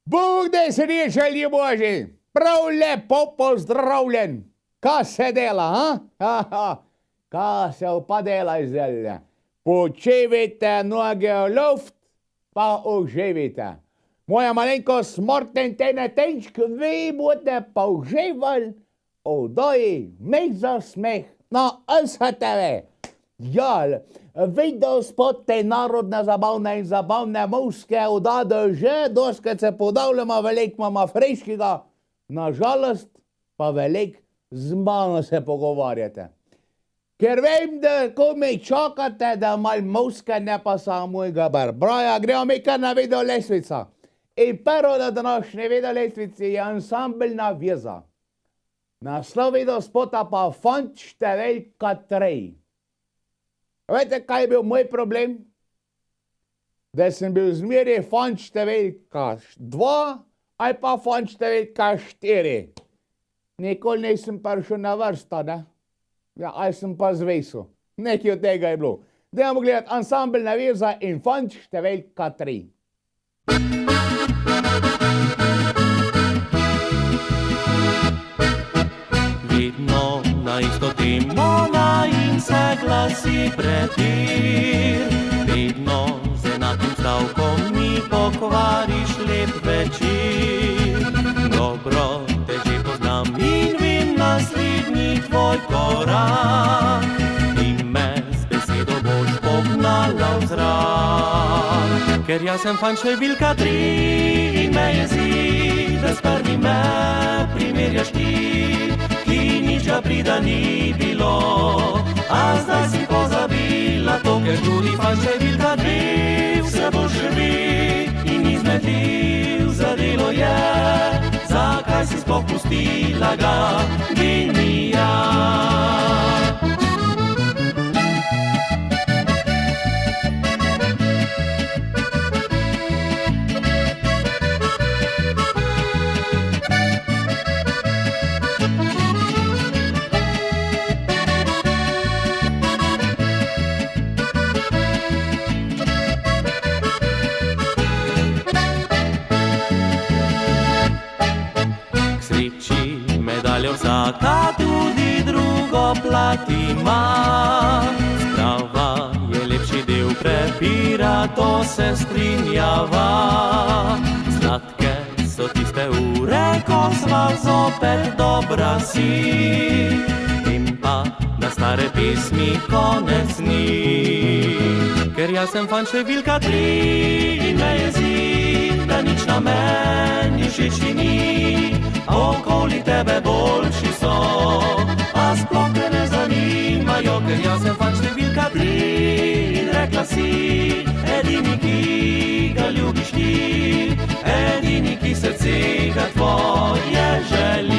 Bog da srečali Boži, prav lepo pozdravljen. Kaj se dela, ha? Kaj se pa dela zdaj? Počevite noge v luft, pa uživite. Moja malenkost Morten Tenetenčk, vi boste pa uživali v doji Meh za smeh na SHTV. Ja, videl spod te narodne zabavne in zabavne muske odade že, doskrat se podavljamo, velik imamo freškega, nažalost pa velik z mano se pogovarjate. Ker vem, da ko me čakate, da mal muske, ne pa samo mojega barbraja, gremo mi kar na video lestvica. In prvo na današnji video lestvici je ansambelna veza. Naslov video spota pa fant številka 3. Veste, kaj je bil moj problem? Da sem bil zmeraj fant številka 2 ali pa fant številka 4. Nikoli nisem prišel na vrsto, ne? Ja, ali sem pa zvesil. Nekaj od tega je bilo. Dajmo gledati ansambelna veza in fant številka 3. Vedno na isto temo in se glasi prepir. Vedno z enakim stavkom mi pokvariš lep večer. Dobro te že poznam in vem naslednji tvoj korak. Ti me z besedo boš pognala v zrak. Ker jaz sem fant številka 3 in me jezi, da s prvim me primerjaš ti. Prida ni bilo, a zdaj si pozabila to, ker tudi fant številka 2 vse bo živi in izmetljiv za delo je. Zakaj si sploh pustila ga, genija? Vsaka tudi drugo plat ima. Sprava je lepši del prepira, to se strinjava. Sladke so tiste ure, ko sva zopet dobra si. Tem pa na stare pesmi konec ni. Ker jaz sem fant številka 3 in me jezi, da nič na meni všeč ti ni. Okoli tebe boljši so, a sploh te ne zanimajo, ker jaz sem fant številka 3 in rekla si, edini, ki ga ljubiš ti, edini, ki srce ga tvoje želi.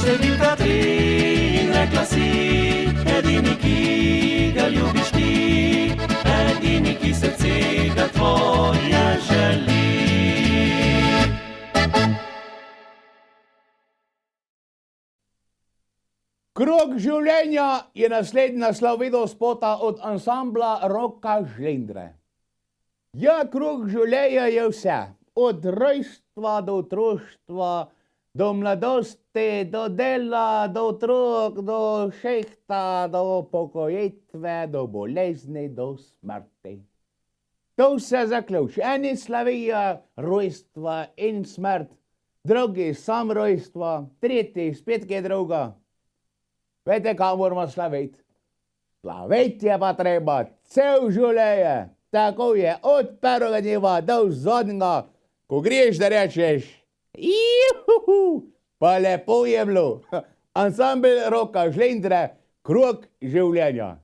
Številka 3 in rekla si, edini, ki ga ljubiš ti, edini, ki srce ga tvoje želi. Krog življenja je naslednji naslov video spota od ansambla Roka Žlendre. Ja, krog življenja je vse. Od rojstva do otroštva, do mladosti, do dela, do otrok, do šehta, do pokojitve, do bolezni, do smrti. To se zaključi. Eni slavijo rojstva in smrt, drugi sam rojstva, tretji spet kaj druga. Veste, kaj moramo slaviti? Slaviti je pa treba cel življenje. Tako je od prvega dneva do zadnjega, ko greš, da rečeš Juhu, pa lepo je bilo. Ansambel Roka Žlendre, krog življenja.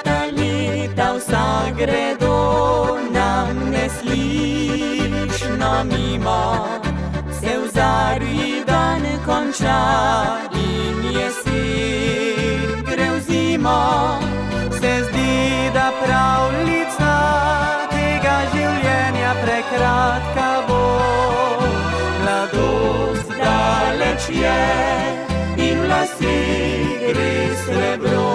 Ta leta vsa gredo, nam ne sliš, nam ima zimo, se v zarji dan konča in jesen gre v zimo. Se zdi, da pravljica tega življenja prekratka bo. Mladost daleč je in v laseh gre srebro.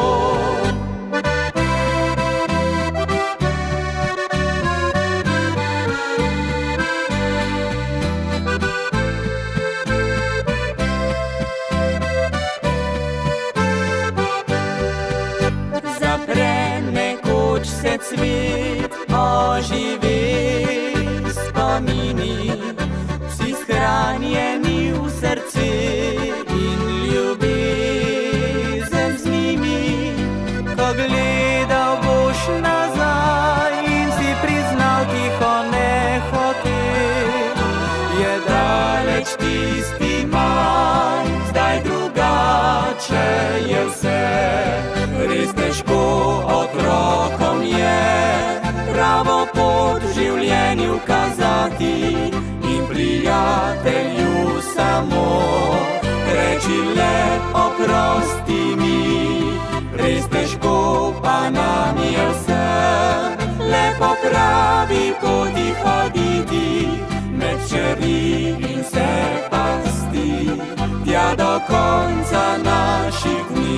Se cvet oživi, spomini, vsi shranjeni v srce in ljubezen z njimi. Ko gledal boš nazaj in si priznal tiho nehote, je daleč tisti maj, zdaj drugače je vse. Res težko otrokom je pravo pot v življenju kazati in prijatelju samo reči le oprosti mi. Res težko pa nam je vsem le po pravi poti hoditi med čeri in se pasti tja do konca naših dni.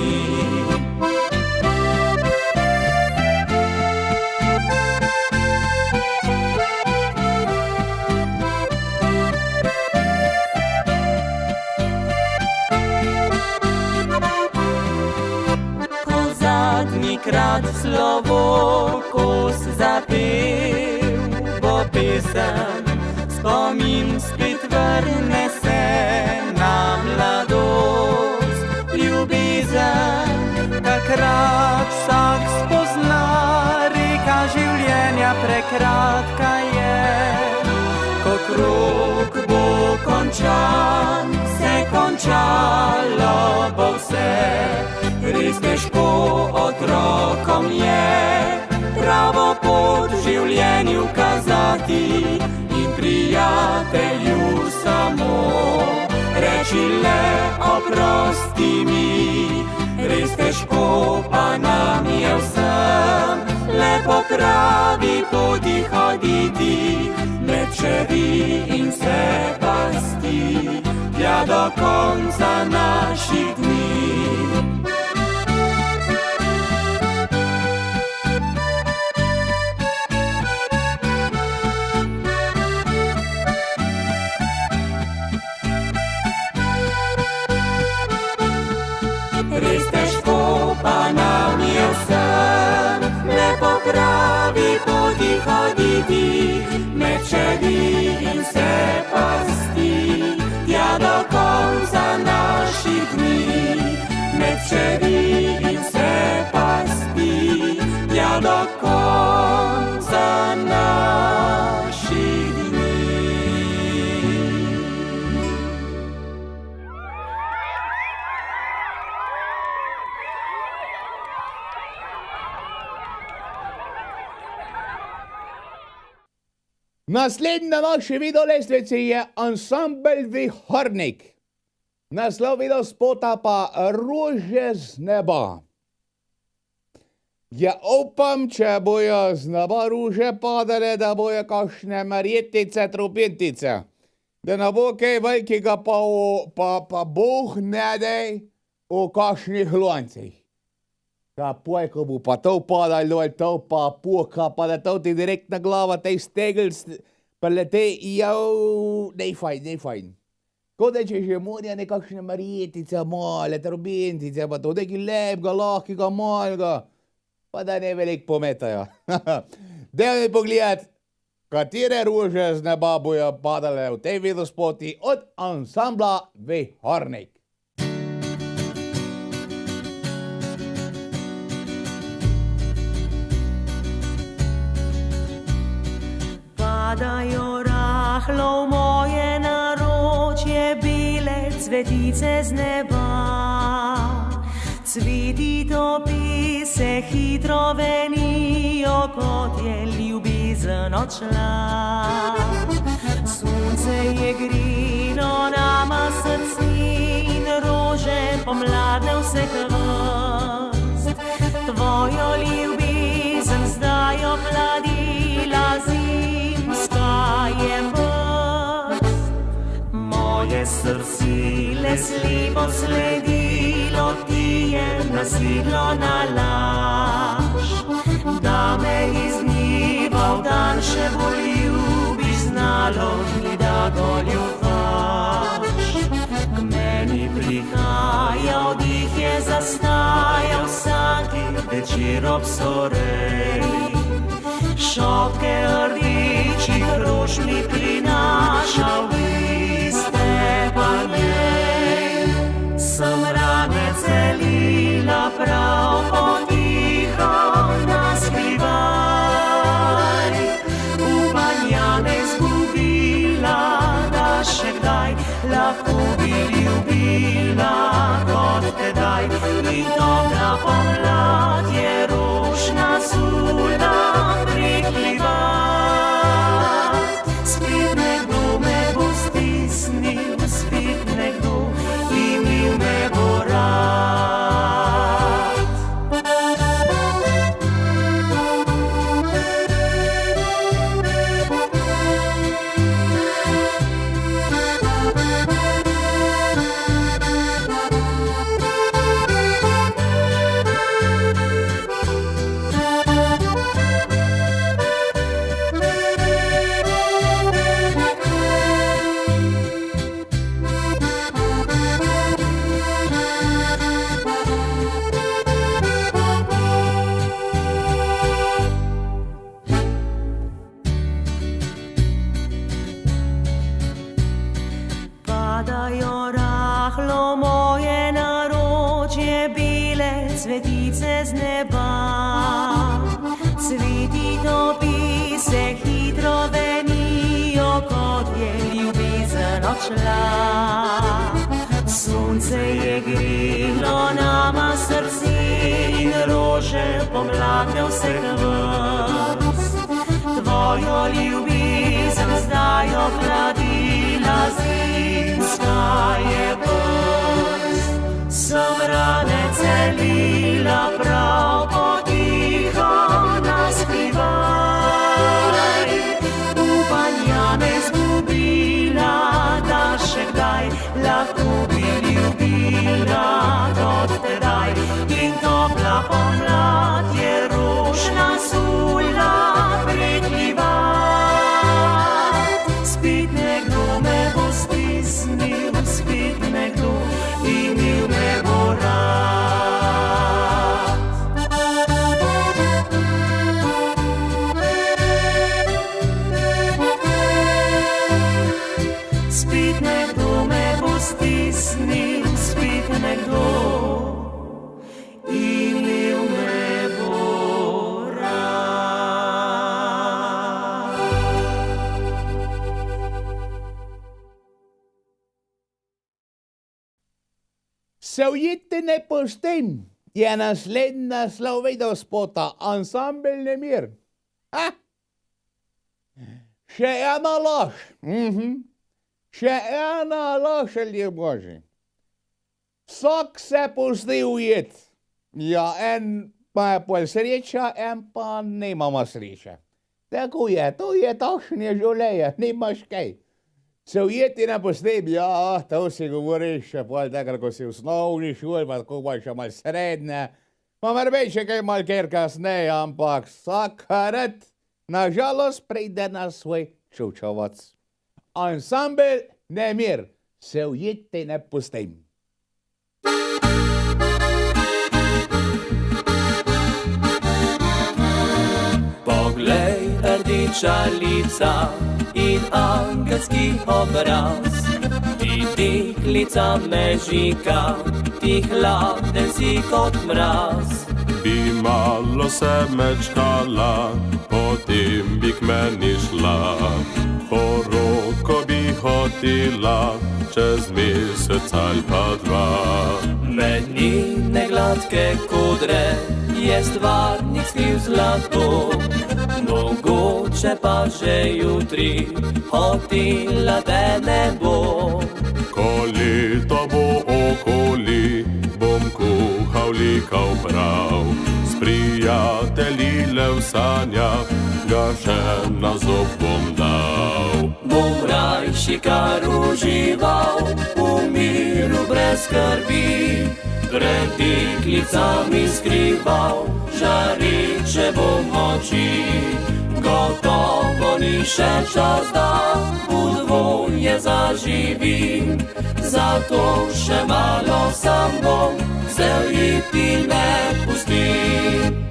Krat slovo kos zapel, bo pesem spomin spet vrne se na mladost, ljubezen. Takrat vsak spozna, reka življenja prekratka je. Ko krog bo končan, se končalo bo vse. Res težko otrokom je pravo pot v življenju kazati in prijatelju samo reči le oprosti mi. Res težko pa nam je vsem le po pravi poti hoditi med čeri in se pasti tja do konca naših dni. Res težko pa nam je vsem le po pravi poti hoditi med čeri in se pasti tja do konca naših dni. Med čeri in se pasti tja do konca naših dni. Naslednji na naši videolestvici je ansambel Vihornik. Naslov videospota pa Rože z neba. Ja upam, če bojo z neba rože padale, da bojo kakšne marjetice, trupentice. Da ne bo kaj velikega pa Bog ne dej v kakšnih loncih. Ta pojko bo pa to padal dol, to pa puka, pa da to ti direkt na glava, tej stegl, pa lete, jau, nej fajn. Ko da če že morja nekakšne marjetice, male, trobentice, pa to neki lepega, lahkega, malega, pa da ne velik pometajo. Daj mi pogledat, katere rože z neba bojo padale v tej videospoti od ansambla Vihornik. Padajo rahlo v moje naročje bele cvetice z neba. Cveti topi se hitro venijo, kot je ljubezen odšla. Sunce hvast. Tvojo ljubezen zdaj ohladila zimska je past. Moje srce slepo sledilo ti je nasilno na laž, da me iz dneva v dan še bolj ljubiš, znalo mi, da goljufaš. K meni prihaja vdih je zastajal vsaki večer ob zoreji. Šopke rdečih rož mi prinašal liste pa njej. Sem rane celila prav potiho naskrivaj. Upanja ne izgubila, da še kdaj lahko bi ljubila kot tedaj. In topla pomlad je rož nasula preklivat. Spet nekdo me bo stisnil, spet nekdo imel me bo rad. Padajo rahlo moje naročje, bele cvetice z neba. Cveti topi se hitro venijo, kot je ljubezen odšla. Sonce je grelo nama srce in rože pomladne vseh vrst. Tvojo ljubezen zdaj ohladila zimska je past. Sem rane celila prav potiho naskrivaj. Upanja ne izgubila, da še kdaj lahko bi ljubila kot tedaj. In topla pomlad je rož nasula preklivat. Spet nekdo me bo stisnil, spet nekdo imel me bo rad. Spet nekdo me bo stisnil, spet nekdo imel me bo rad. Se ujeti ne pustim, je naslednji naslov videospota Ansambel Nemir. Ha? Še ena laž. Še ena laž, ljudje božji. Vsak se pusti ujet. Ja, en pa je pol sreča, en pa nimamo sreče. Tako je, to je takšne življenje, nimaš kaj. Se ujeti ne pustim, ja, to si govoriš še pol takrat, ko si v osnovni šoli, pa tako pa še mal srednje. Pa morbej še kaj mal kjer kasneje, ampak vsakrat, nažalost, pride na svoj čučovac. Ansambel Nemir, se ujeti ne pustim. Poglej, rdeča lica in angelski obraz. Ti deklica me žika, ti hladen si kot mraz. Bi malo se mečkala, potem bi k meni šla. Poroko bi hotela, čez mesec ali pa dva. Med njene gladke kodre je stvarnik skriv zlato. Mogoče pa že jutri hotela te ne bo. Ko leto bo okoli, bom kupila likal prav. S prijatelji le v sanjah ga še na zob bom dal. Bom rajši kar užival v miru brez skrbi, pred deklicami skrival žareče bom oči. Gotovo ni še čas, da v dvoje zaživim, zato še malo sam bom, vzel ji ti ne pustim.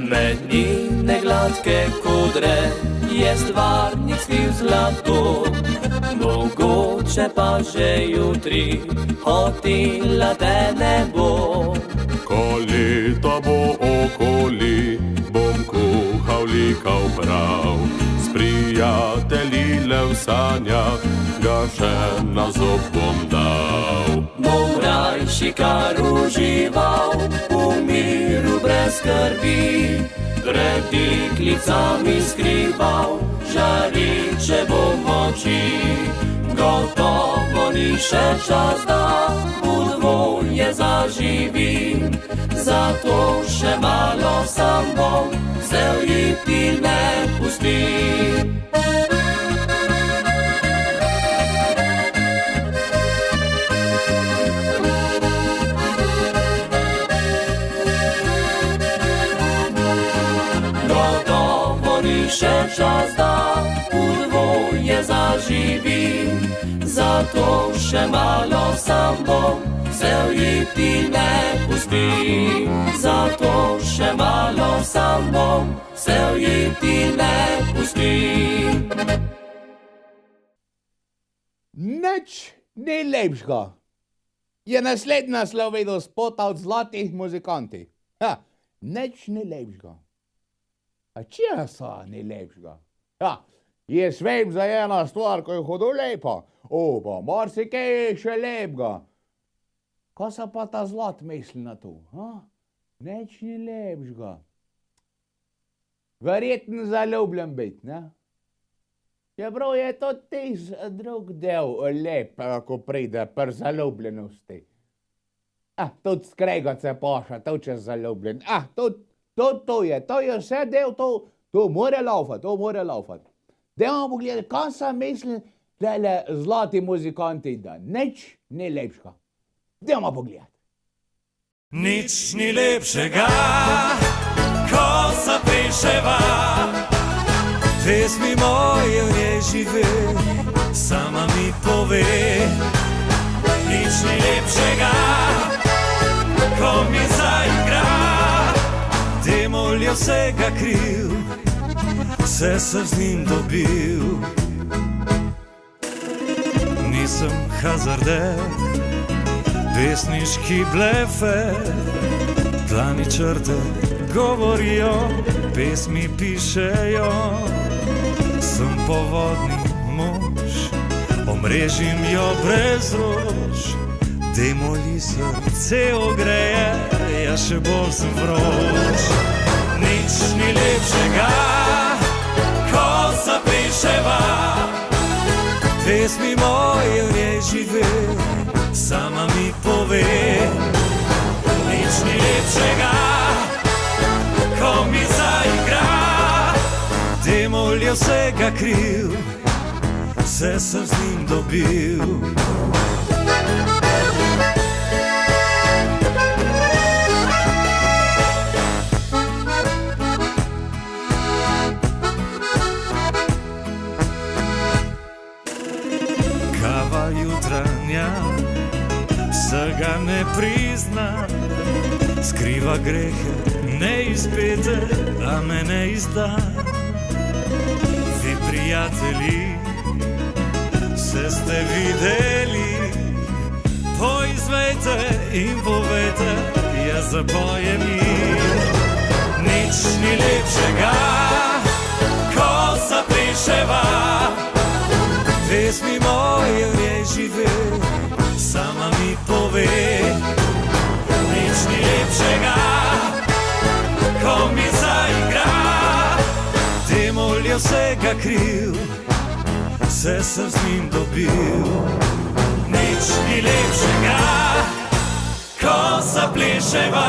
Med njene gladke kodre je stvarnik svil zlato, mogoče pa že jutri hotela te ne bo. Ko leto bo okoli, bom kuhal likal prav. S prijatelji le v sanjah ga še na zob bom dal. Bom rajši kar užival v miru brez skrbi, pred deklicami skrival žareče bom oči. Gotovo ni še čas, da v dvoje zaživim, zato še malo sam bom, vzel ji ti ne pustim. Še čas, da v dvoje zaživim, zato še malo sam bom, vzel ji ti ne pustim. Zato še malo sam bom, vzel ji ti ne pustim. Nič ni lepšega. Je naslednja slovedo spota od zlatih muzikanti. Nič ni lepšega. A česa ni lepšega? Jaz vem za ena stvar, ko je hudo lepa. Pa marsikaj je še lepega. Kaj se pa ta zlat misli na to? Nič ni lepšega. Verjetno zaljubljen biti, ne? Čeprav je to tisti drug del lep, ko pride pri zaljubljenosti. Tudi skregat se paša, to če zaljubljen. To je vse del, to mora laufati. Dajmo pogledati, kaj se misli tele zlati muzikanti, da nič ni lepšega. Dajmo pogledati. Nič ni lepšega, ko zapiševa, pesmi moje v njej žive, sama mi pove. Nič ni lepšega, ko mi zaigra, demolje vsega kriv, vse sem z njim dobil. Nisem hazarder, pesniški blefer, plani črte govorijo, pesmi pišejo. Sem povodni mož, omrežim jo brez rož, demolji srce ogreje, ja še bolj sem vroč. Nič ni lepšega, ko zapiševa, pesmi moje v njej žive, sama mi pove. Nič ni lepšega, ko mi zaigra, demolje vsega kriv, vse sem z njim dobil. Jutranja vsega ne prizna, skriva grehe neizpete, a me ne izda. Vi prijatelji, vse ste videli, poizvejte in povejte, jaz zapojem jim. Nič ni lepšega, ko zapiševa, pesmi moje v njej žive, sama mi pove, nič ni lepšega, ko mi zaigra. Demol je vsega kriv, vse sem z njim dobil. Nič ni lepšega, ko zapleševa.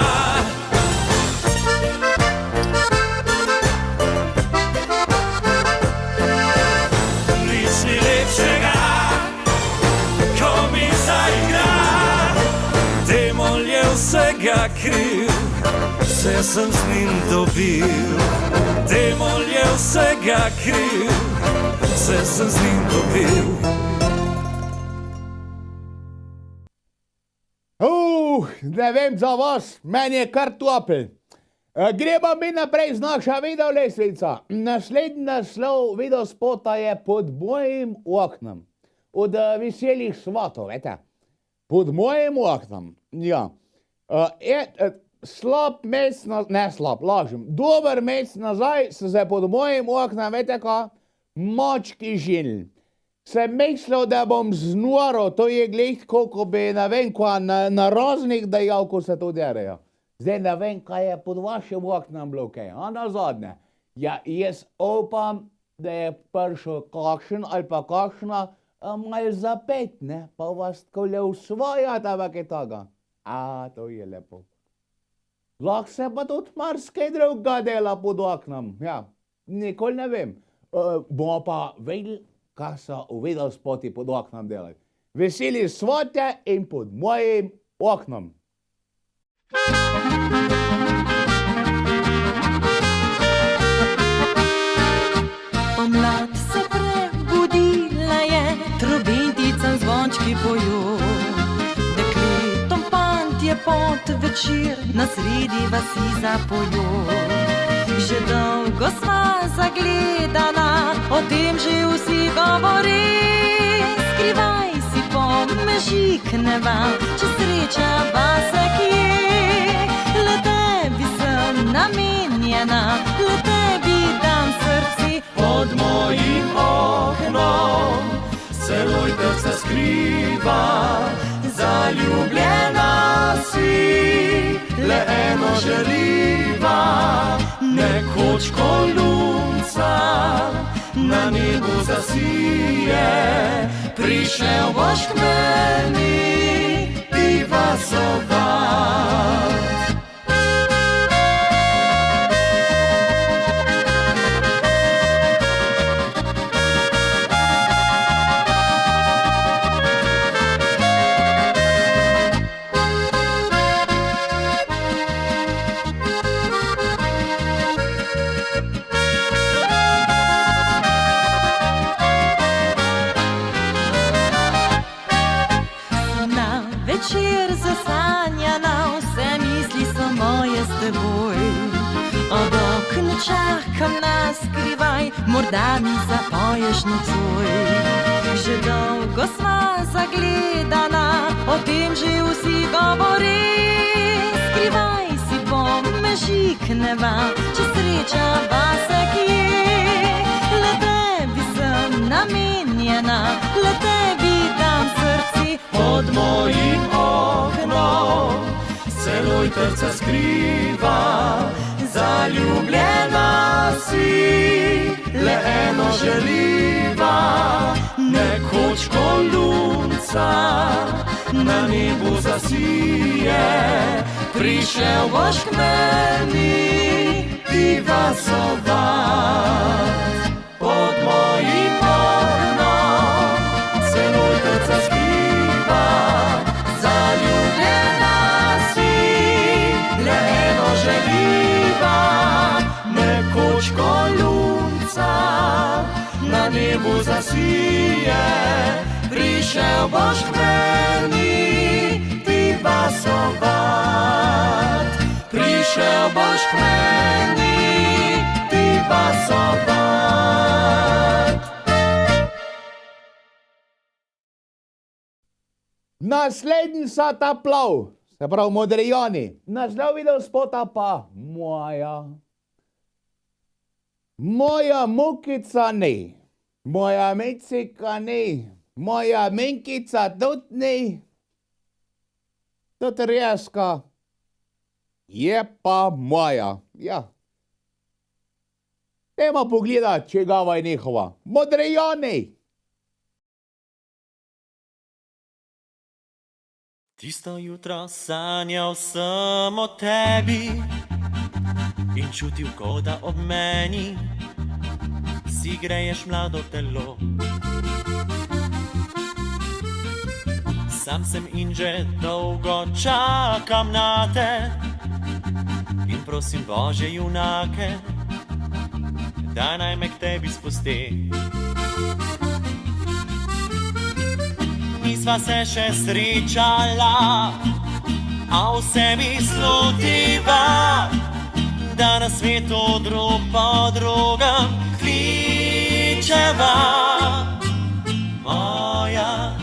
Vsega kriv, vse sem z njim dobil. Demol je vsega kriv, vse sem z njim dobil. Ne vem za vas, meni je kar topel. Gremo mi naprej z naša video lestvica. Naslednji naslov video spota je Pod mojim oknom. Od Veselih svatov, vete. Pod mojim oknom, ja. Slab mesec, ne slab, lažem, dober mesec nazaj so se pod mojim oknom, vete ka, mački ženili. Sem mislil, da bom znoro, to je gled, koliko bi, ne vem, kva na raznih dejal, ko se to derejo. Zdaj ne vem, kaj je pod vašim oknom bilo kaj, a na zadnje. Ja, jaz upam, da je prišel kakšen ali pa kakšna malo zapet, ne, pa vas tako le usvajata, ampak je tega. A, to je lepo. Lahko se pa tudi marsikaj drugega dela pod oknom. Ja, nikoli ne vem. Bomo pa vedeli, kaj so v video spoti pod oknom delali. Veseli svate in pod mojim oknom. Pomlad se prebudila je, trobenticam zvončki pojo. Pod večer na sredi vasi zapojo. Že dolgo sva zagledana, o tem že vsi govori. Skrivaj si pomežikneva, če srečava se kje. Le tebi sem namenjena, le tebi dam srci. Pod mojim oknom se lojtrca skriva, zaljubljena si, le eno želiva, nekoč ko lunca na nebu zasije, prišel boš k meni, piva sovat. Večer zasanjana, vse misli so moje s teboj. Ob oknu čakam na skrivaj, morda mi zapoješ nocoj. Že dolgo sva zagledana, o tem že vsi govori. Skrivaj si pomežikneva, če srečava se kje. Le tebi sem namenjena, le tebi dam srci. Pod mojim oknom se lojtrca skriva, zaljubljena si, le eno želiva, nekoč ko lunca na nebu zasije, prišel boš k meni, piva sovat. Pod mojim oknom se lojtrca skriva, zaljubljena si, le eno želiva, nekoč ko lunca na nebu zasije, prišel boš k meni, piva sovat. Prišel boš k meni, piva sovat. Naslednji so ta plav, se pravi Modrijani. Naslov video spota pa moja mukica ne, moja mecika ne, Moja menkica tudi ni, tudi reska, je pa moja, ja. Dajmo pogledat, čigava je njihova. Modrejani! Tisto jutro sanjal sem o tebi in čutil, kot da ob meni si greješ mlado telo. Sam sem in že dolgo čakam na te in prosim Božje junake, da naj me k tebi spusti. Nisva se še srečala, a v sebi slutiva, da na svetu drug po drugem kličeva. Moja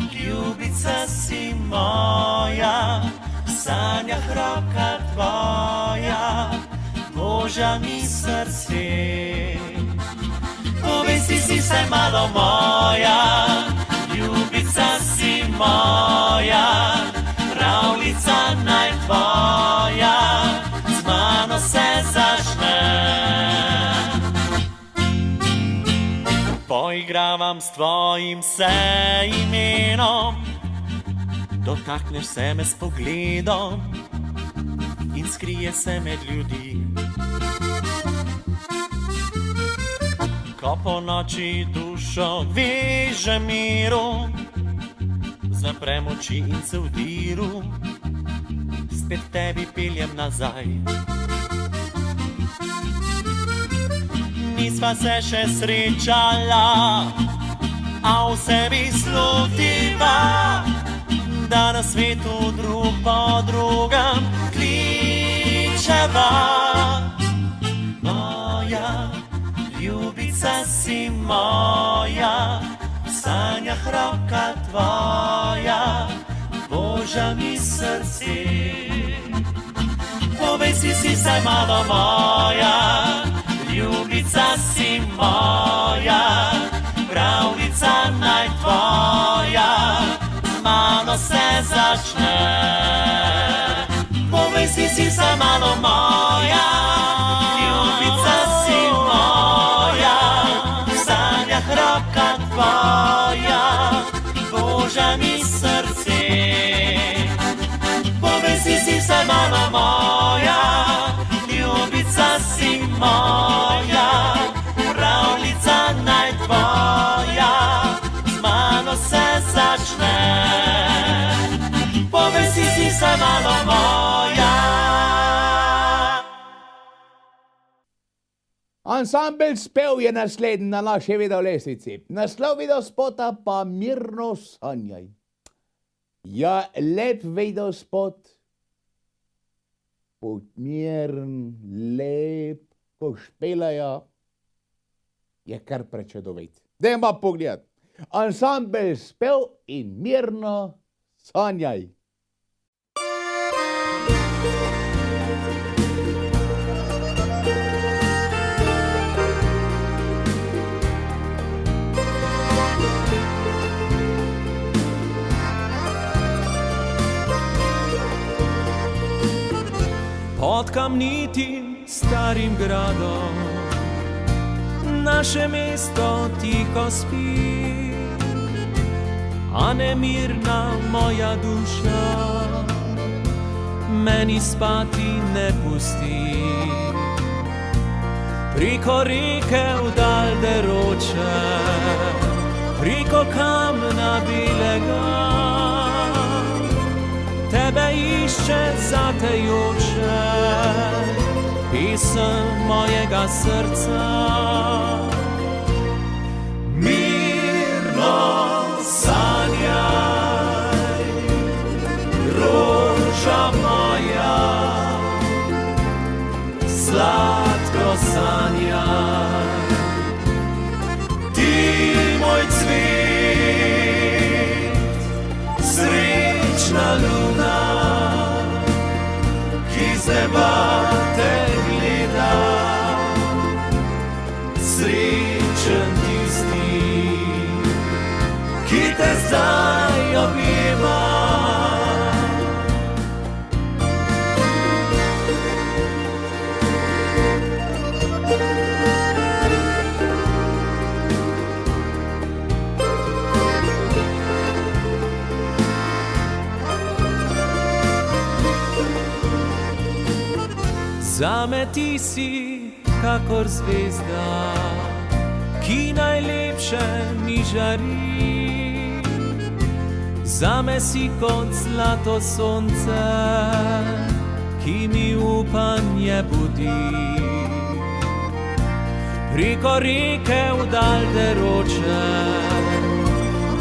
ljubica si moja, v sanjah roka tvoja, Božja mi srce. Povesi si se malo moja, ljubica si moja, pravljica naj tvoja, z mano se začne. Poigravam s tvojim se imenom, dotakneš se me s pogledom in skrije se med ljudi. Ko po noči dušo veže miru, zaprem oči in se v diru spet tebi peljem nazaj. Nisva se še srečala, a v sebi slutiva, da na svetu drug po drugem kličeva. Moja ljubica si moja, v sanjah roka tvoja, Božja mi srce. Povesi si se malo moja, ljubica si moja, pravljica naj tvoja, z mano se začne. Povesi si se malo moja, ljubica si moja, v sanjah roka tvoja, Božja mi srce. Povesi si se malo moja, ljubica si moja, pravljica naj tvoja, z mano se začne. Povesi si se malo moja. Ansambel Spev je naslednji na naši videolestvici. Naslov videospota pa Mirno sanjaj. Ja, lep videospot, podmiren, lep, ko špelajo, je kar prečudovit. Dajmo pogledat. Ansambel Spev in Mirno sanjaj. Pod kamnitim starim gradom naše mesto tiho spi, a nemirna moja duša meni spati ne pusti. Priko reke vdal deroče, priko kamna bilega, tebe išče zatejoče, pesem mojega srca. Mirno sanjaj, roža moja, sladko sanjaj, ti moj cvet, srečna luna, ki z neba te gleda, srečen tisti, ki zdaj objemam. Zame ti si kakor zvezda, ki najlepše mi žari. Zame si kot zlato sonce, ki mi upanje budi. Preko reke v dal teroče,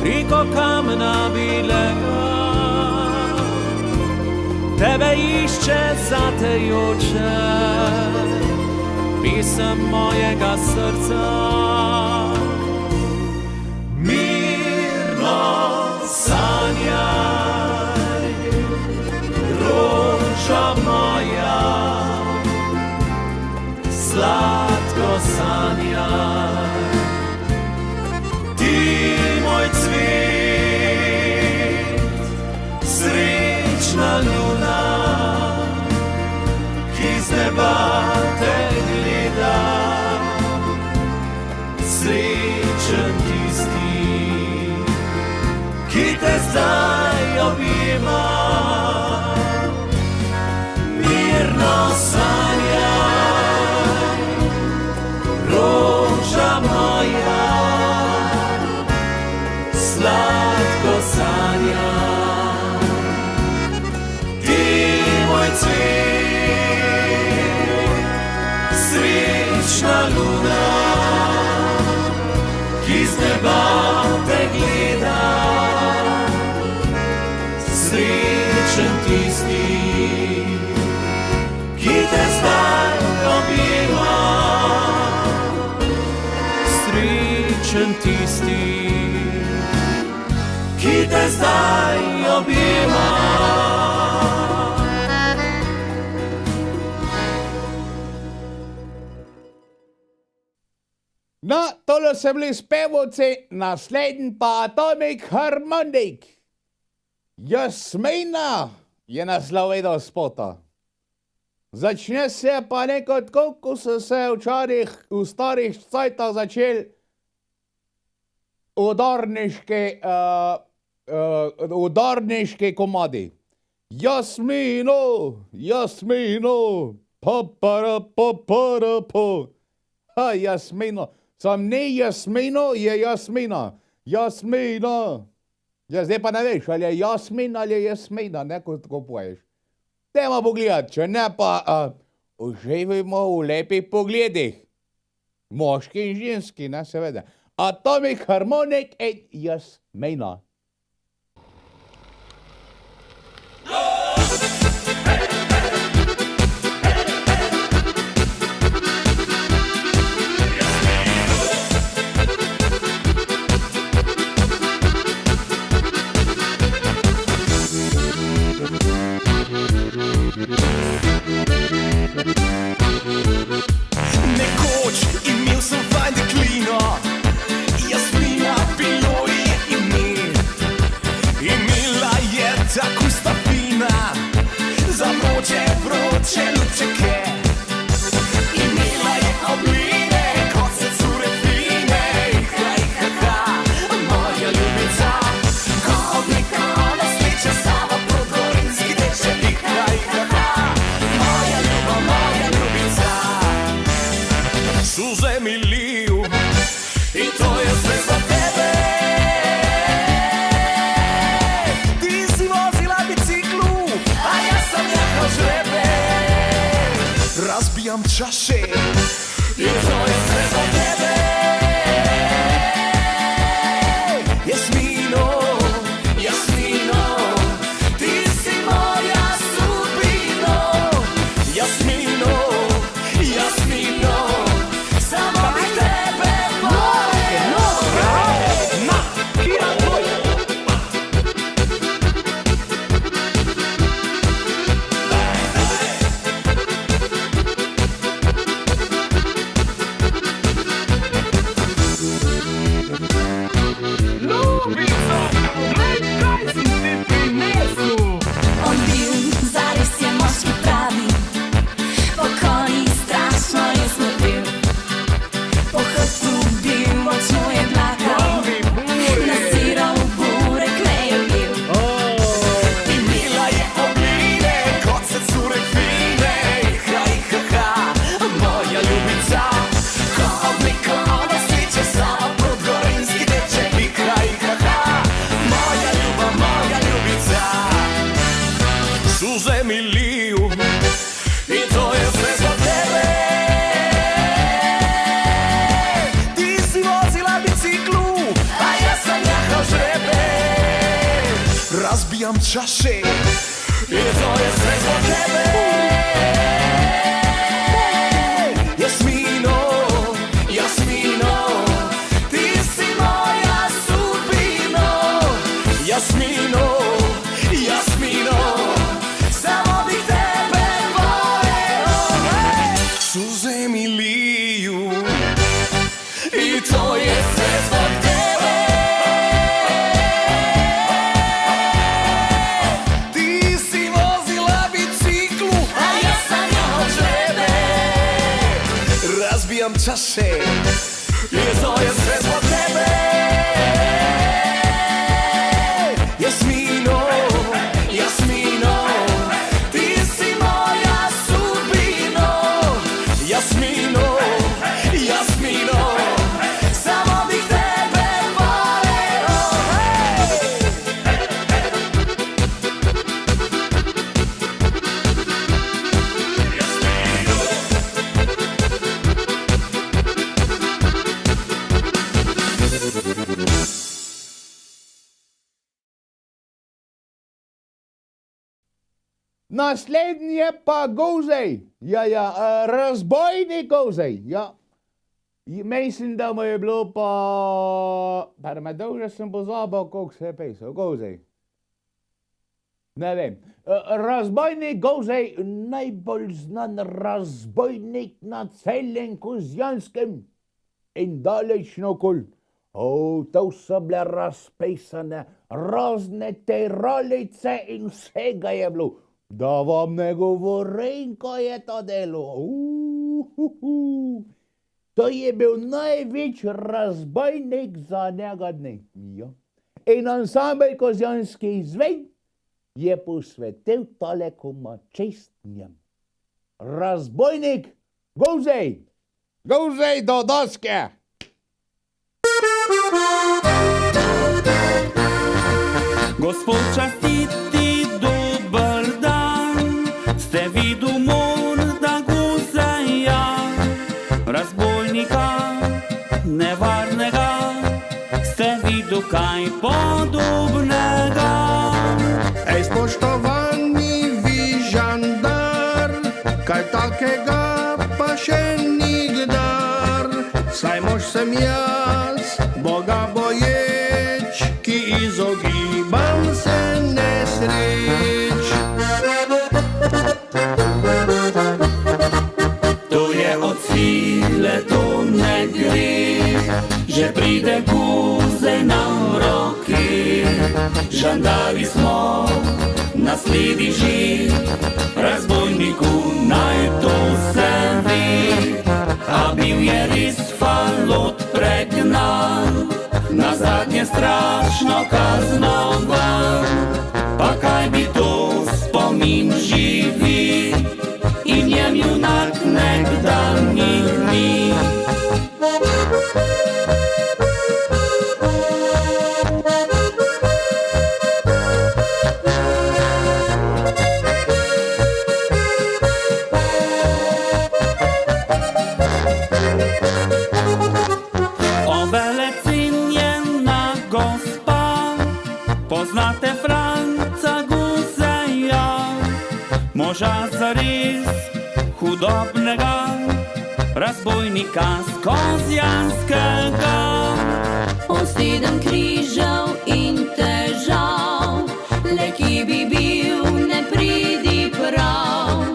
preko kamna bilega, tebe išče zatejoče, pesem mojega srca. Mirno sanjaj, roža moja, sladko sanjaj, ti moj cvet, srečna luna, ki z neba te gleda, srečen tisti, ki te zdaj objema. Mirno sanjaj, roža moja, sladko sanjaj, ti moj cvet, srečna luna, ki z neba te gleda, srečen tisti, ki te zdaj objema. Srečen tisti, ki te zdaj objema. No, tole so bili spevovci, naslednji pa Atomic Harmonic. Jasmina je naslov tega spota. Začne se pa neko tako, ko so se včasih v starih cajtah začeli udarniški komadi. Jasmino, Jasmino, papara, papara, po. Ha, Jasmino. Sam ni Jasmino, je Jasmina. Jasmina. Ja, zdaj pa ne veš, ali je Jasmin ali je Jasmina, neko tako poješ. Dajmo pogledati, če ne pa uživajmo v lepih pogledih. Moški in ženski, ne, seveda. Atomic Harmonic in Jasmina. Nekoč imel sem fajn deklino, Jasmina bilo je ime. Imela je tako sta fina, za vroče, vroče ljubčeke. Imela je obline, kot se cure fine. Iha, iha, ha, moja ljubica, ko oblika ona sliče sama prodorinski teče. Iha, iha, ha, moja ljubica. Suze mi liju i to je sve za tebe. Ti si vozila biciklu, a ja sam jahao žrebe. Razbijam čaše i to je sve za tebe. Jasmino, Jasmino, ti si moja sudbino. Jasmino, Jasmino, samo bih tebe volio. Na, kira tvoja. Razbijam čaše i to je sve zbog tebe. Jasmino, Jasmino, ti si moja sudbino. Jasmino, Jasmino, samo bih tebe voleo. Suze mi liju i to je sve zbog tebe. Ti si vozila biciklu, a ja sam jeo žrebe. Razbijam čaše i to je sve zbog tebe. Jasmino, Jasmino, ti si moja sudbino. Jasmino, Jasmino, samo bih tebe voleo. Naslednje pa Gozej. Ja, razbojnik Gozej. Ja. Mislim, da mu je bilo pa me dolže sem pozabil, koliko se je pesal. Gozej. Ne vem. Razbojnik Gozej, najbolj znan razbojnik na celem Kozjanskem in daleč naokoli. To so bile razpesane razne te rolice in vsega je bilo. Da vam ne govorim, ko je to delo. To je bil največji razbojnik za njega dne. Ja. In ansambel Kozjanski zvej je posvetil tole komad čest njem. Razbojnik Gozej. Gozej do doske. Gospod častiti, dober dan, ste vidu morda Gozeja, razbojnika nevarnega, ste vidu kaj podobnega. Ej, spoštovani vi žandar, kaj takega pa še nikdar. Saj mož sem jaz, Boga boječ, ki izogibam se nesreč. To je od sile, to ne gre, že pride Gozej na roki. Žandari smo, nasledi že, razbojniku naj to se ve. A bil je res falot pregnan, nazadnje strašno kaznovan. Pa kaj bi to spomin živi in njem junak nekdanjih dni. Poznate Franca Gozeja, moža zares hudobnega, razbojnika z Kozjanskega. On 7 križev in težav, le ki bi bil ne pridi prav,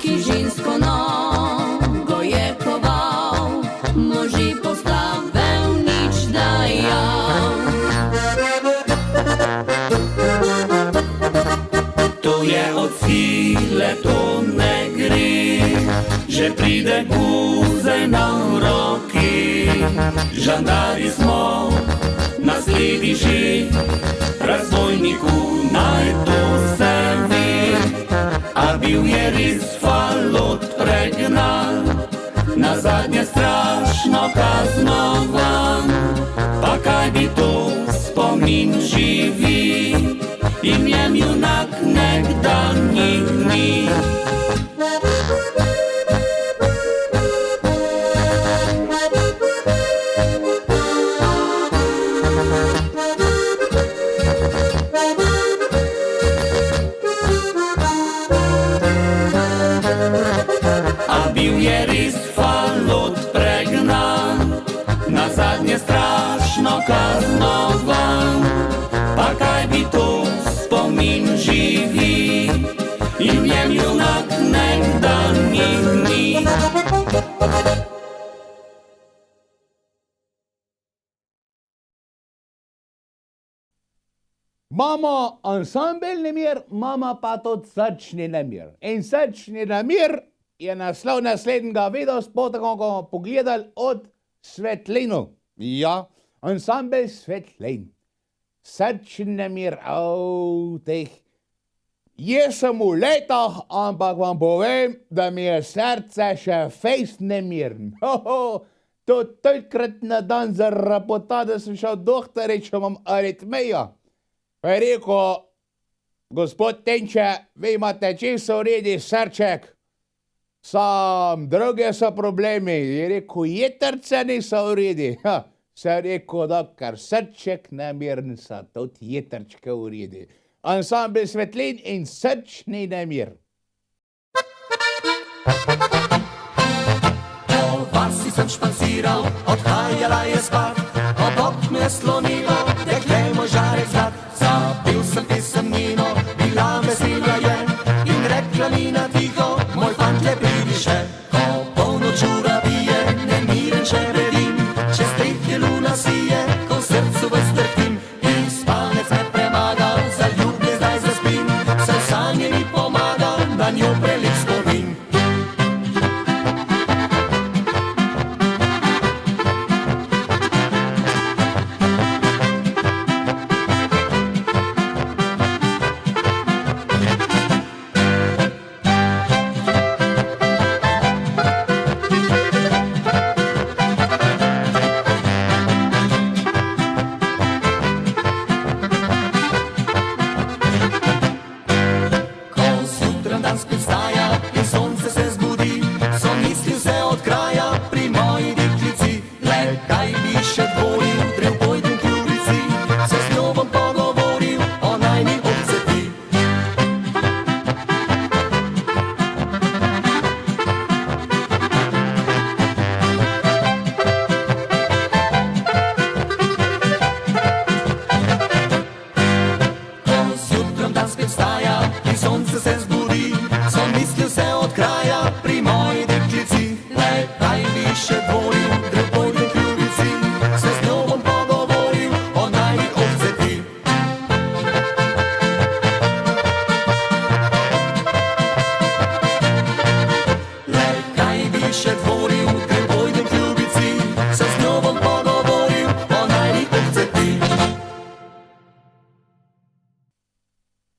ki žensko nogo je koval, moži postavil nič dajal. To je od sile, to ne gre, že pride Gozej na roki. Žandari smo, nasledi že, razbojniku naj to se ve. A bil je res falot pregnan, nazadnje strašno kaznovan. Pa kaj bi to spomin živi in njem junak nekdanjih dni. Imamo ansambel nemir, imamo pa tudi srčni nemir. In srčni nemir je naslov naslednjega videospota, ko bomo pogledali od Svetlinu. Ja, ansambel Svetlin. Srčni nemir, teh. Jaz sem v letah, ampak vam povem, da mi je srce še fejst nemirn. To tokrat na dan zarapota, da sem šel doktor, če imam aritmejo. Pa je rekel, gospod Tenče, vi imate čisto v redi srček, sam druge so problemi. Je rekel, jetrce niso v redi. Se je rekel, doktor, srček nemirn so, tudi jetrčke v redi. Ansambel Svetlin in srčni nemir. Po vasi sem špansiral, odhajala je spat, obok me je slonilo, dekle moj žarek zlat. Zapil sem pisemnino, bila vesela je in rekla mi na tiho, moj fant le pridi še. Ko polnoč ura bije, nemiren še bedim, čez strih luna sije, ko v srcu vztrtim in spanec me premaga, zaljubne zdaj zaspim, saj sanje mi pomaga, na njo prelep spomin.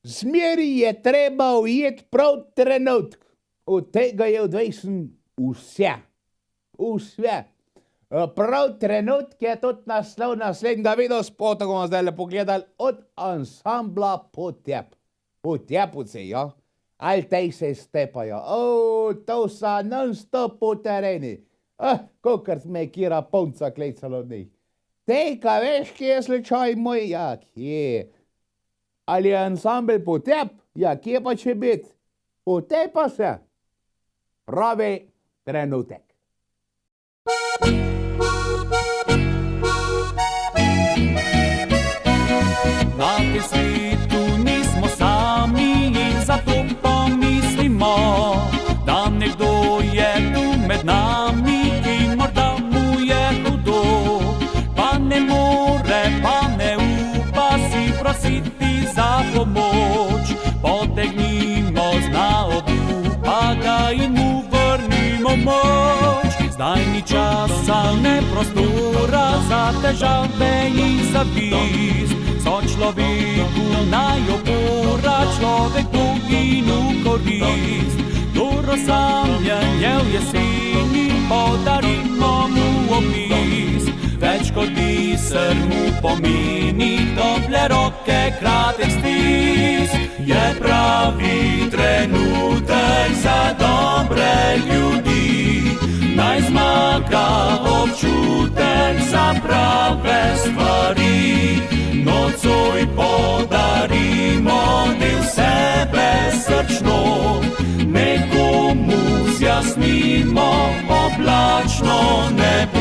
Zmeri je treba ujeti prav trenutk. Od tega je odvisen vse. Vse. Prav trenutk je tudi naslov naslednjega videospota, ko bomo zdaj pogledali od ansambla Potep. Potepavci, ja. Ali tej se stepajo. To so non-stop po tereni. Kokrat me je kira punca klecalo od njih. Tej, ka veš, kje je slučaj moj? Ja, kje? Ali je ansambel Potep? Ja, kje pa će biti? Potepa se. Pravi trenutek. Na tem svetu nismo sami in zato pomislimo, da nekdo je tu med nami in morda mu je hudo, pa ne more, pa ne upa si prositi za pomoč. Potegnimo zna obupa ga in mu vrnimo moč. Zdaj ni časa, ne prostora za težave in za vis. So človeku naj opora, človeku in v korist. Dobro samljen je v jeseni, podarimo mu opis. Več kot biser mu pomeni, tople roke kratek stisk. Je pravi trenutek za dobre ljudi, naj zmaga občutek za prave stvari. Nocoj podarimo del sebe srčno, nekomu zjasnimo oblačno nebo.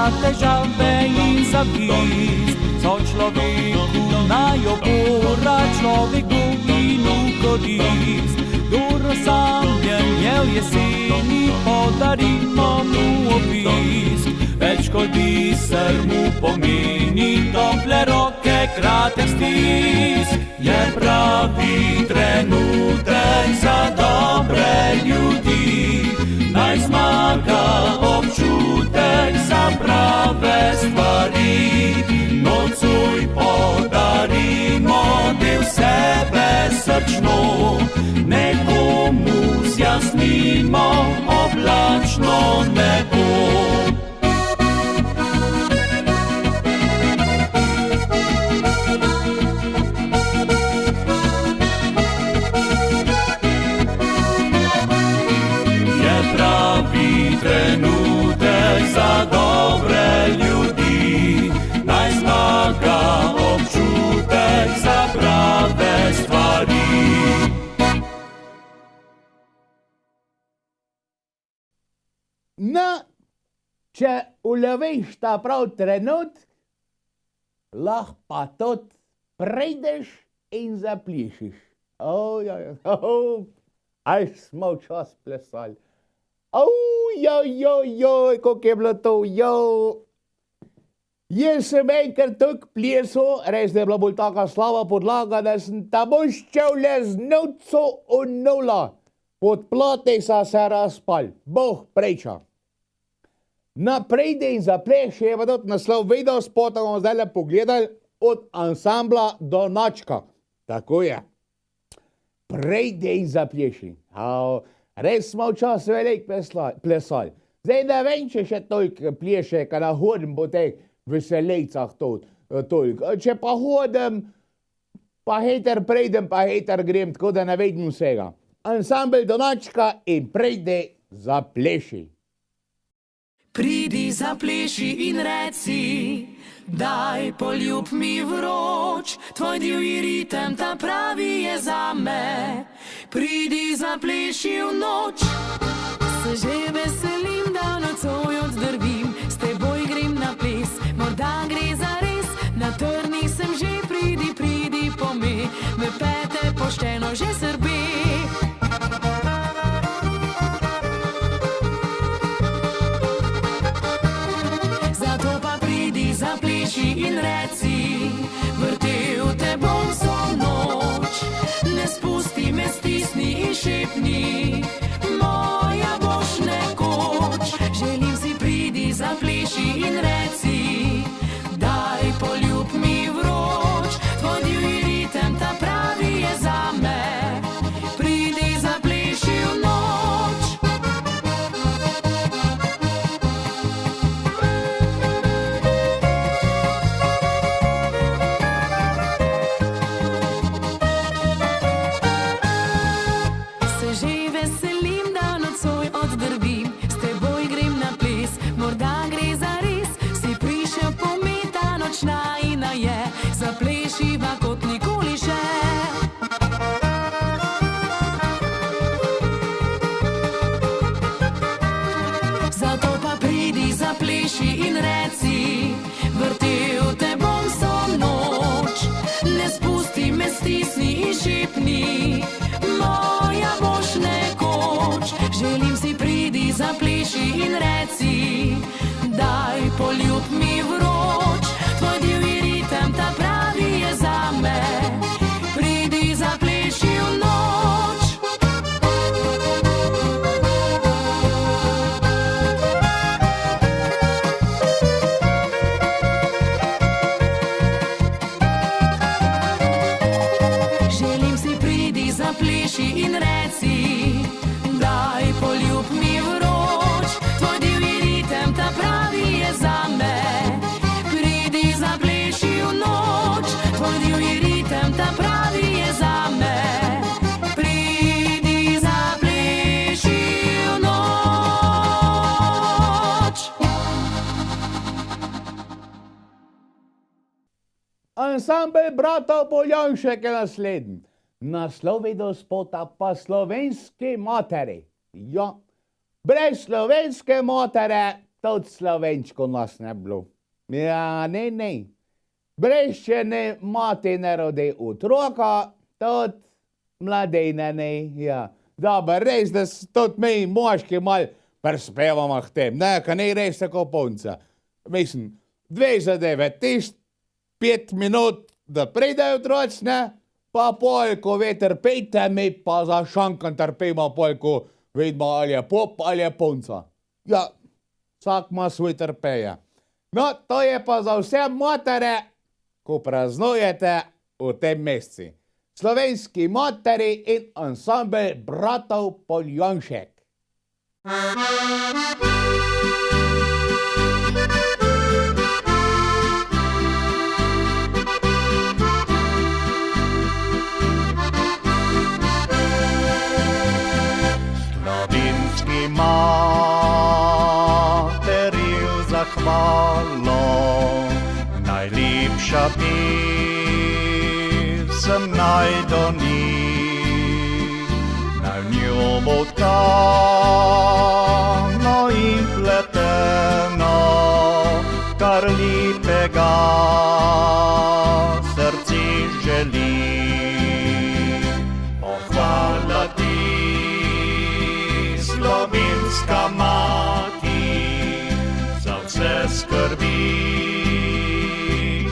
za težave in zavist, so človeku najopora, človeku in v korist. Kdor osamljen je v jeseni, podarimo mu obisk. Več kot biser mu pomeni tople roke, kratek stisk. Je pravi trenutek za dobre ljudi, naj zmaga občutek za prave stvari. Nocoj podarimo del sebe srčno, nekomu zjasnimo oblačno nebo. Trenutek za dobre ljudi, naj zmaga občutek za prave stvari. No, če uloviš ta prav trenut, lahko pa tudi prejdeš in zaplišiš. Aj smo včas plesali. Kako je bilo to, Jaz sem enkrat tako plesal, res da je bila bolj taka slaba podlaga, da sem tabuščal le z novco in nula. Pod plote sa se razpal, Bog preča. Prejde in zapleši, je pa tudi naslov videospota, bomo zdaj le pogledali, od ansambla do Načka. Tako je. Prejde in zapleši. Res smo včasih veliko plesali. Zdaj ne vem, če še toliko pleše, kada hodim po teh veselejcah toliko. Če pa hodim, pa heter prejdem, pa heter grem, tako da ne vidim vsega. Ansambel do Načka in prejde zapleši. Pridi zapleši in reci, daj poljub mi vroč, tvoj divji ritem ta pravi je zame. Pridi zapleši v noč, se že veselim, da nocoj oddrvim, s teboj grem na ples, morda gre za res, na trnih sem že, pridi po me pete pošteno že srbe. Zapleši in reci, vrtel te bom vso noč, ne spusti me, stisni in šepni, moja boš nekoč. Želim si, pridi, zapleši in reci, daj poljub mi vroč, tvoj divji ritem ta pravi je zame. Pridi, zapleši v noč. Zaplešiva kot nikoli še. Zato pa pridi, zapleši in reci, vrtel te bom vso noč, ne spusti me, stisni in šepni, moja boš nekoč. Želim si, pridi, zapleši in reci, daj poljub mi vroč, tvoj divji ritem ta pravi je zame. Pridi, zapleši v noč. Želim si, pridi, zapleši in reci, daj poljub mi vroč, tvoj divji ritem ta pravi je zame. Pridi, zapleši v noč, tvoj divji ritem ta pravi je zame. Pridi, zapleši v noč. Ansambel bratov Poljanšek je naslednji. Naslov videospota pa Slovenske matere. Ja, brez slovenske matere tot slovenčko nas ne bilo. Ja, ne. Brešče ne mati ne rodi otroka, tot mladejne ne, ja. Dobar, res, da tot mi moški mal prispevamo k tem, ne, ka ne res tako punca. Mislim, 2 zadeve, 5 minut, da pridejo otroci, ne, pa pol, ko ve trpejte, mi pa za šankan trpimo pol, ko vidimo, ali je pop, ali je punca. Ja, vsak ima svoj trpeje. No, to je pa za vse matere, ko praznujete v tem meseci. Slovenski materi in ansambel bratov Poljanšek. Slovenski materi v zahvalo, najlepša pesem naj do njih, naj v njo bo tkano in pleteno, kar lepega srce želi. Pohvala ti, slovenska mati, za vse skrbi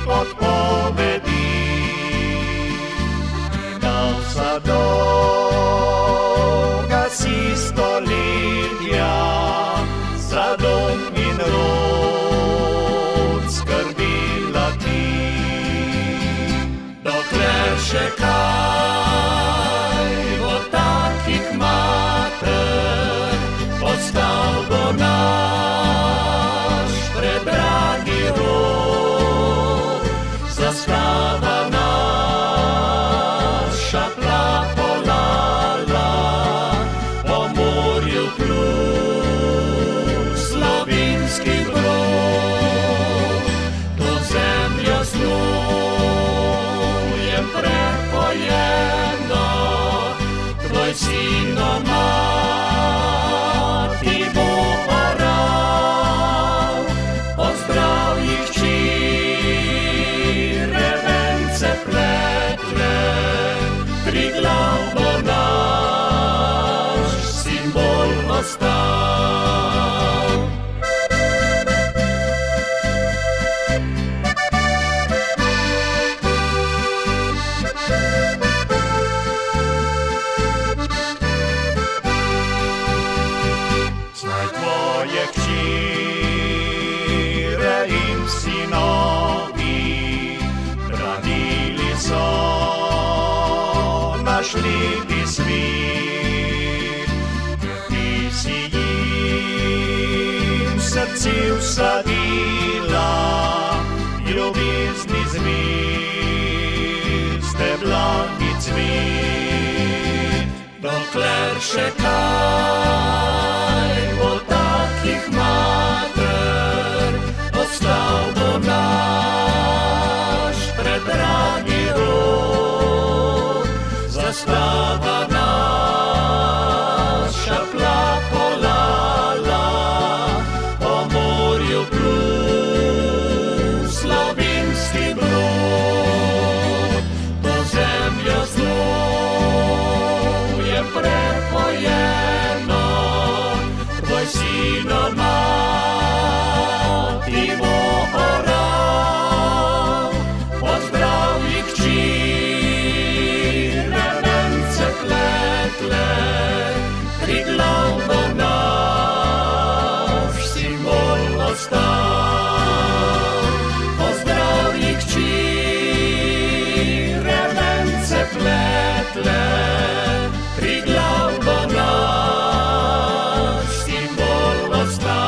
odpovedi. Za dolga si stoletja, za dom in rod skrbila ti. Dokler še kaj bo takih mater, postal bo naš predragi rod, zastava naša plapolala, po morju plul slovenski brod. To zemljo znujem prepojeno, tvoj sin doma ti bo oral. Pozdrav jih hči, revence pletle, Triglav bo naš simbol ostal. Znaj tvoje hčire in sinovi branili so naš lepi svet, ker ti si jim srce vsadila, ljubezni zveste blagi cvet. Dokler še kaj bo takih mater, ostal bo naš predragi rod, zastava naša plapolala, po morju plul slovenski brod. To zemljo znujem prepojeno, tvoj sin doma ti bo oral. Pozdrav jih hči, revence pletle, Triglav bo naš simbol ostal. Pozdrav jih hči, revence pletle, Triglav bo naš simbol ostal.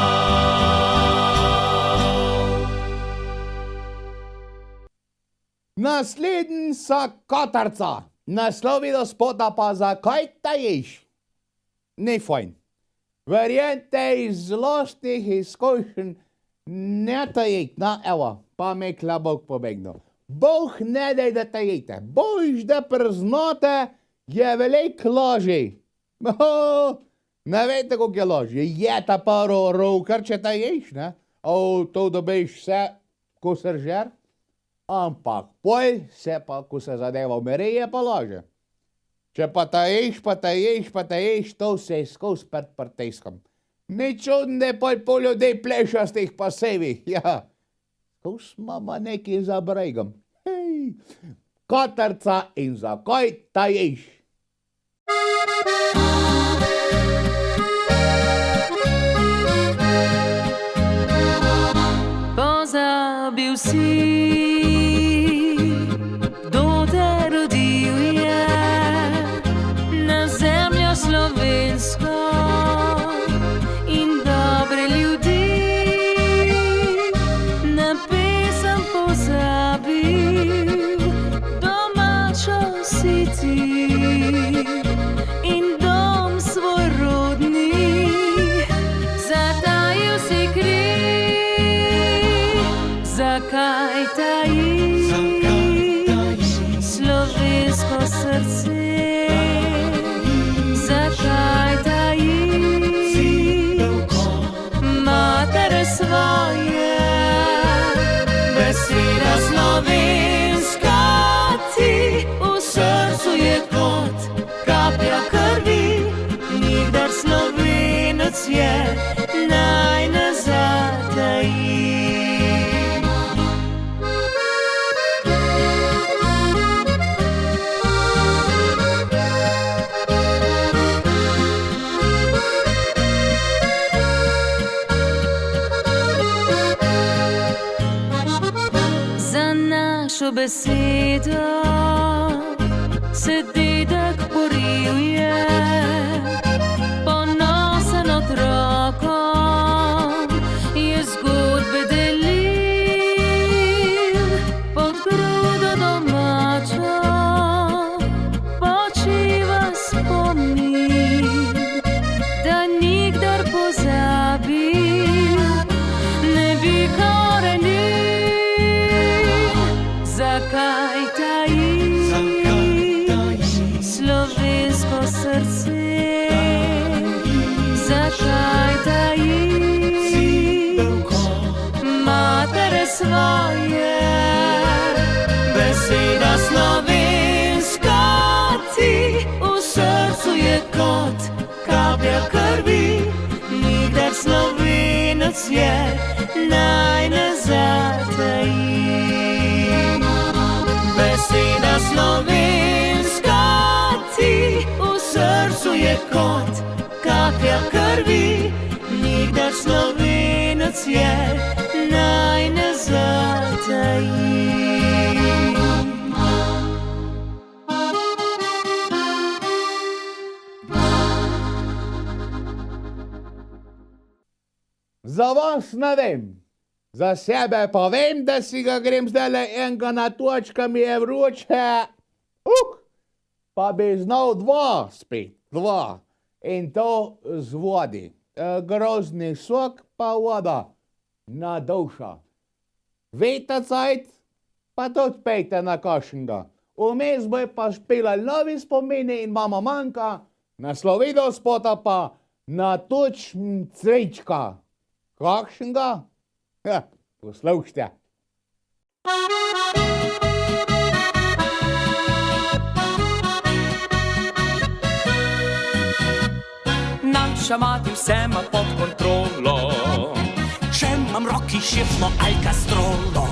Naslednji sa Katarca. Naslovi do spota pa zakaj tajiš? Ne fajn. Verjente iz zlostnih izkušenj ne tajit. Na, evo, pa me klabok pobegnil. Bog ne daj, da tajite. Bož, da priznate, je velik lažji. Ne veste, kako je lažje. Je ta paro rovkar, če ta ješ, ne? To dobiš vse, ko se žer. Ampak pol se pa, ko se zadeva umere, je pa lažje. Če pa ta ješ, to se je skozi pred prtejskom. Ni čudno, da pol ljudi plešastih pa sevi. Ja, skozi mama nekaj za bregom. Hej, Katrca in zakaj ta ješ? Pozabil si, kdo te rodil je na zemljo slovensko in dobre ljudi. Na pesem pozabil, domačo si ti in dom svoj rodni, zatajil si kri. Zakaj tajiš slovensko srce? Zakaj tajiš matere svoje? Beseda slovenska ti v srcu je kot kaplja krvi. Nikdar Slovenec je naj ne zataji. Našo besedo se dedek boril je, ponosen otrokom je zgodbe delil, pod grudo domačo počiva spomin, da nikdar pozabil ne bi korenil. Zakaj tajiš slovensko srce? Zakaj tajiš matere svoje? Beseda slovenska ti v srcu je kot kaplja krvi. Nikdar Slovenec je naj ne zataji. Beseda slovenska ti v srcu je kot kaplja krvi. Nikdar Slovenec je naj ne zataji. Za vas ne vem. Za sebe pa vem, da si ga grem zdajle enega natočka, mi je vroče. Pa bi znal dva spet, dva. In to z vodi. Grozdni sok pa voda. Na duša. Vete cajt, pa tudi pejte na kakšnega. Vmes bo pa špilali novi spomini in mama manjka, naslovido spota pa natoč cvička. Kakšnega? Ja, poslušajte. Naša mati vse ima pod kontrolo, če imam roki širno ali kastrolo.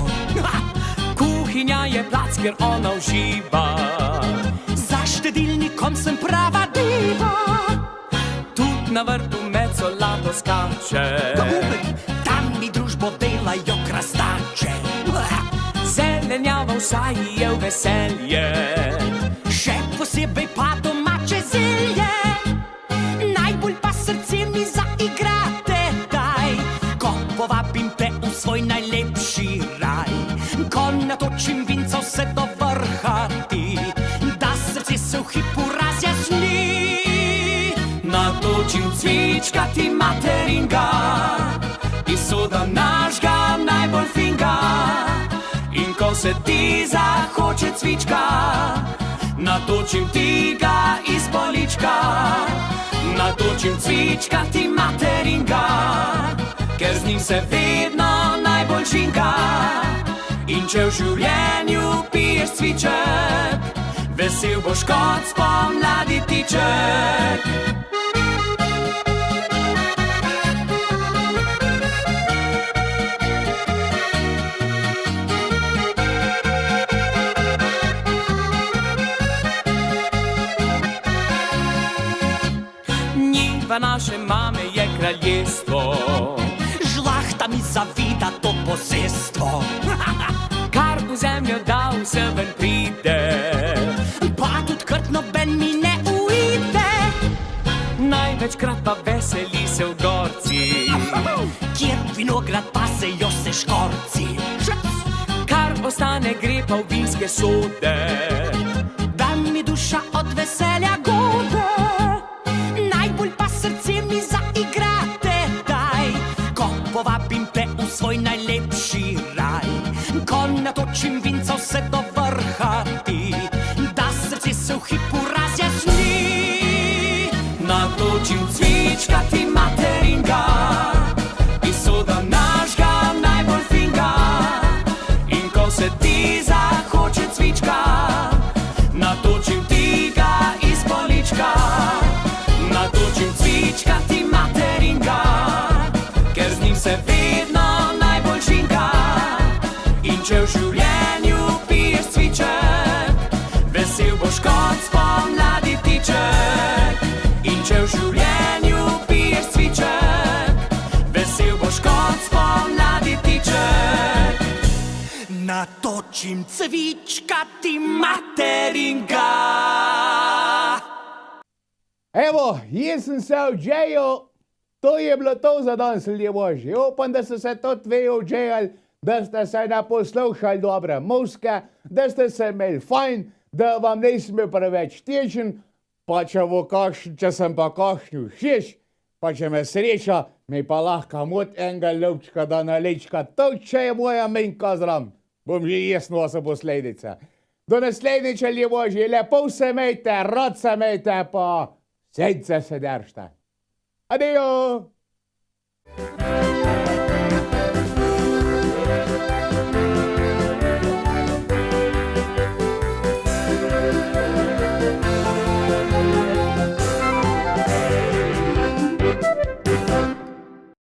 Kuhinja je plac, kjer ona uživa, za štedilnikom sem prava diva. Tud na vrtu med solado skače, tam mi družbo delajo krastače. Zelenjava vsaj je v veselje, še posebej pa domače zelje. Najbolj pa srce mi zaigrate, daj, ko povabim te v svoj najlepši raj. Ko natočim vinca vse do vrha ti, da srce se v hipu razjasni. Natočim cvička ti materinga, iz soda našga najbolj finga. In ko se ti zahoče cvička, natočim ti ga iz polička. Natočim cvičkati materinga, ker z njim se vedno najbolj žinga. In če v življenju piješ cviček, vesel boš kot spomladi tiček. Njiva naše mame je kraljestvo, žlahta mi zavida to posestvo. Kar v zemljo dal se ven pride, pa tudi krt noben mi ne uide. Največkrat pa veseli se v gorci, kjer vinograd pasejo se škorci. Kar ostane gre pa v vinske sode, da mi duša od veselja gode. Najbolj pa srce mi zaigrate, daj, ko povabim te v svoj najlepši raj. Ko natočim vinca vse do vrha ti, da srce se v hipu razjasni. Natočim cvičkati materinga, iz soda našega najbolj finga. In ko se ti zahoče cvička, natočim ti ga iz polička. Natočim cvičkati materinga, ker z njim se vedno najbolj žinga. In če v življenju piješ cviček, vesel boš kot spomladi tiček. In če v življenju piješ cviček, vesel boš kot spomladi tiček. Natočim cvičkati materinga. Evo, jaz sem se odžejal, to je bilo to za danes, ljudje božji. Upam, da ste se tudi vi odžejali, da ste se naposlušali dobre muzike, da ste se imeli fajn, da vam nisem bil preveč težen, pa če sem pa kakšni všeč, pa če me sreča, mi pa lahko mot enega ljubčka da nalička, to če je moja minka zram, bom že jaz nosil posledice. Do naslednjič, ljudje božji, lepo se imejte, rad se imejte, pa sejce se držite. Adijo!